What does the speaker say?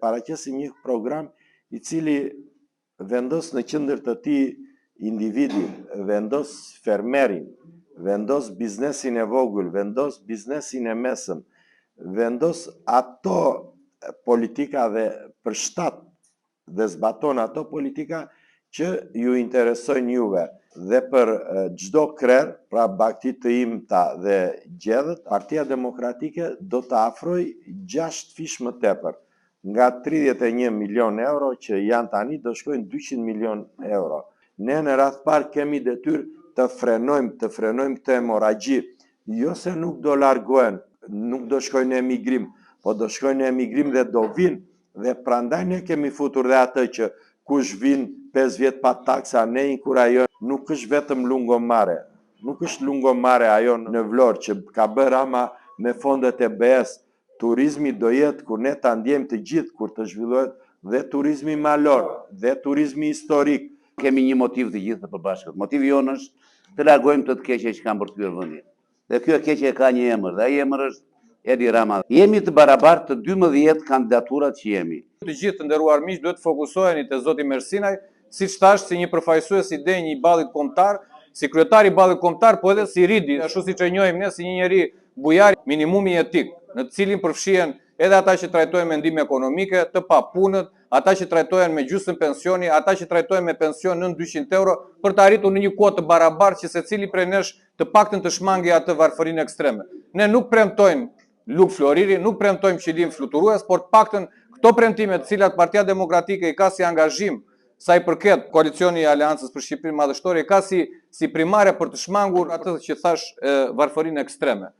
paraqisim një program i cili vendos në qendër të tij individin, vendos fermerin, vendos biznesin e vogël, vendos biznesin e mesëm, vendos ato politika dhe për shtat dhe zbaton ato politika që ju interesojnë juve. Dhe për çdo krer, pra baktit të imta dhe gjedhët, Partia Demokratike do të afroj 6 fish më tepër. Nga 31 milion euro që janë tani, do shkojnë 200 milion euro. Ne në radh parë kemi detyrë të frenojmë këtë hemorragji. Jo se nuk do largohen, nuk do shkojnë në emigrim, po do shkojnë në emigrim dhe do vinë. Dhe prandaj ne kemi futur dhe atë që kush vinë 5 vjet pa taksa, ne inkurajon. Nuk është vetëm lungomare. Nuk është lungomare ajo në Vlorë që ka bërë Rama me fondet e BE-s. Turizmi do jetë kur ne ta ndjejmë të gjithë, kur të zhvillohet dhe turizmi malor, dhe turizmi historik. Kemi një motiv të gjithë të përbashkët. Motivi jonë është të largojmë të keqe që kanë bërtuar vendin. Dhe kjo keqe ka një emër, dhe ai emër është Edi Rama. Jemi të barabartë të 12 kandidaturat që jemi. Të gjithë të nderuar miq duhet të fokusoheni te zoti Mersinaj, siç thash, si një përfaqësues i denj i ballit kombëtar, si kryetari i ballit kombëtar, po edhe si Ridi, ashtu siç e njohim ne si një njeri bujar, minimumi etik, në të cilin përfshihen edhe ata që trajtojnë me ndihmë ekonomike, të papunët, ata që trajtojnë me gjysmë pensioni, ata që trajtojnë me pension nën 200 euro, për të arritur në një kuotë të barabartë që secili prej nesh të paktën të shmangë atë varfërinë ekstreme. Ne nuk premtojmë luk floriri, nuk premtojmë qëllim fluturues, por të paktën këto premtime të cilat Partia Demokratike i ka si angazhim sa i përket koalicioni i Aleancës për Shqipërinë Madhështore, ka si primare për të shmangur atë që thash varfërinë ekstreme.